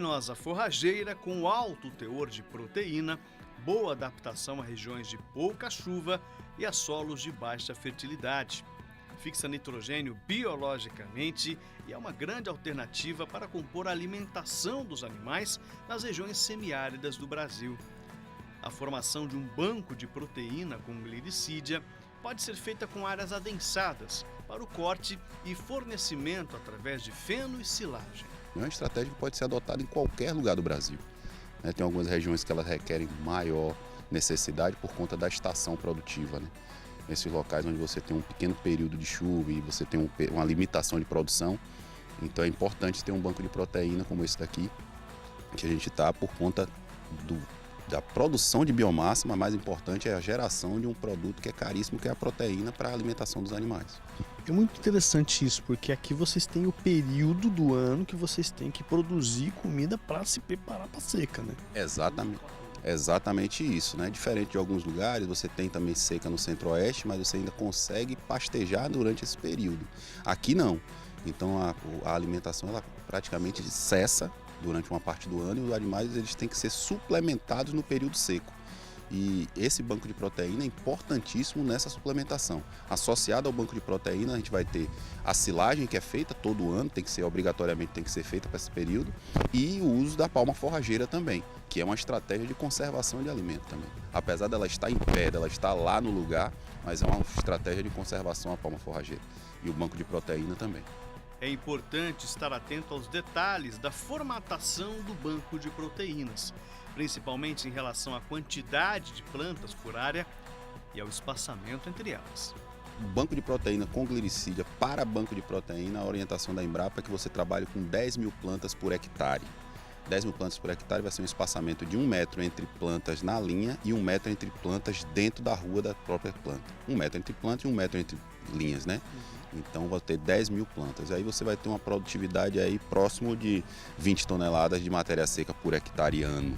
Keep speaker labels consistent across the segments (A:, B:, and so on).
A: leguminosa forrageira com alto teor de proteína, boa adaptação a regiões de pouca chuva e a solos de baixa fertilidade. Fixa nitrogênio biologicamente e é uma grande alternativa para compor a alimentação dos animais nas regiões semiáridas do Brasil. A formação de um banco de proteína com glicídia pode ser feita com áreas adensadas para o corte e fornecimento através de feno e silagem.
B: É uma estratégia que pode ser adotada em qualquer lugar do Brasil. Tem algumas regiões que elas requerem maior necessidade por conta da estação produtiva. Nesses locais onde você tem um pequeno período de chuva e você tem uma limitação de produção, então é importante ter um banco de proteína como esse daqui, que a gente está por conta da produção de biomassa, mas mais importante é a geração de um produto que é caríssimo, que é a proteína para a alimentação dos animais.
C: É muito interessante isso, porque aqui vocês têm o período do ano que vocês têm que produzir comida para se preparar para a seca, né?
B: Exatamente isso, né? Diferente de alguns lugares, você tem também seca no centro-oeste, mas você ainda consegue pastejar durante esse período. Aqui não. Então a alimentação ela praticamente cessa durante uma parte do ano e os animais eles têm que ser suplementados no período seco. E esse banco de proteína é importantíssimo nessa suplementação. Associado ao banco de proteína, a gente vai ter a silagem que é feita todo ano, obrigatoriamente tem que ser feita para esse período, e o uso da palma forrageira também, que é uma estratégia de conservação de alimento também. Apesar dela estar em pé, dela estar lá no lugar, mas é uma estratégia de conservação a palma forrageira. E o banco de proteína também.
A: É importante estar atento aos detalhes da formatação do banco de proteínas, principalmente em relação à quantidade de plantas por área e ao espaçamento entre elas.
B: O banco de proteína com glicídia para banco de proteína, a orientação da Embrapa é que você trabalhe com 10 mil plantas por hectare. 10 mil plantas por hectare vai ser um espaçamento de 1 metro entre plantas na linha e 1 metro entre plantas dentro da rua da própria planta. 1 metro entre plantas e 1 metro entre linhas, né? Então vai ter 10 mil plantas. Aí você vai ter uma produtividade aí próximo de 20 toneladas de matéria seca por hectare ano,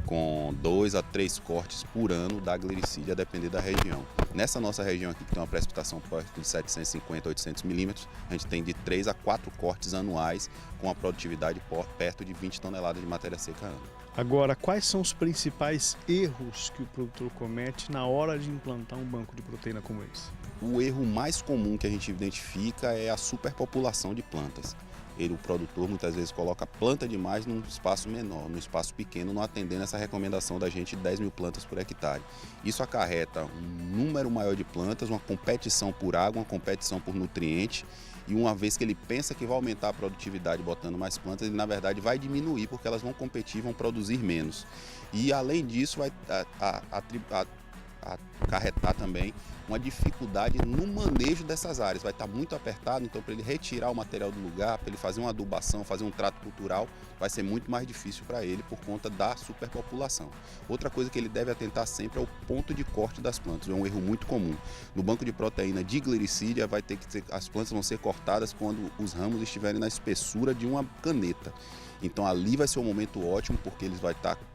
B: com 2 a 3 cortes por ano da glicídia, a depender da região. Nessa nossa região aqui, que tem uma precipitação perto de 750 a 800 milímetros, a gente tem de 3 a 4 cortes anuais, com a produtividade perto de 20 toneladas de matéria seca ano.
C: Agora, quais são os principais erros que o produtor comete na hora de implantar um banco de proteína como esse?
B: O erro mais comum que a gente identifica é a superpopulação de plantas. O produtor muitas vezes coloca planta demais num espaço menor, num espaço pequeno, não atendendo essa recomendação da gente de 10 mil plantas por hectare. Isso acarreta um número maior de plantas, uma competição por água, uma competição por nutriente, e uma vez que ele pensa que vai aumentar a produtividade botando mais plantas, ele na verdade vai diminuir porque elas vão competir, vão produzir menos. E além disso vai acarretar também uma dificuldade no manejo dessas áreas. Vai estar muito apertado, então para ele retirar o material do lugar, para ele fazer uma adubação, fazer um trato cultural, vai ser muito mais difícil para ele por conta da superpopulação. Outra coisa que ele deve atentar sempre é o ponto de corte das plantas, é um erro muito comum. No banco de proteína de glicídia as plantas vão ser cortadas quando os ramos estiverem na espessura de uma caneta. Então ali vai ser um momento ótimo porque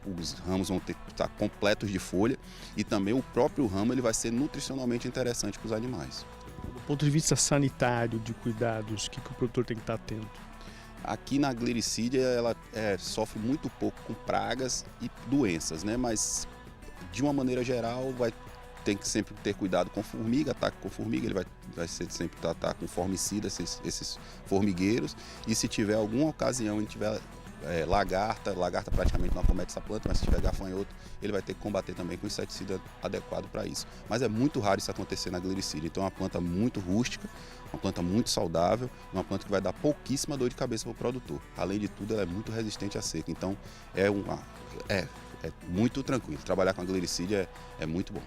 B: os ramos vão estar completos de folha e também o próprio ramo ele vai ser nutricionalmente interessante para os animais.
C: Do ponto de vista sanitário, de cuidados, o que o produtor tem que estar atento?
B: Aqui na glicídia ela sofre muito pouco com pragas e doenças, né? Mas de uma maneira geral tem que sempre ter cuidado com formiga, ataque com formiga, ele vai sempre tratar com formicida esses formigueiros, e se tiver alguma ocasião em que tiver lagarta praticamente não acomete essa planta, mas se tiver gafanhoto, ele vai ter que combater também com inseticida adequado para isso. Mas é muito raro isso acontecer na glicídia, então é uma planta muito rústica, uma planta muito saudável, uma planta que vai dar pouquíssima dor de cabeça para o produtor. Além de tudo, ela é muito resistente à seca, então é muito tranquilo. Trabalhar com a glicídia é muito bom.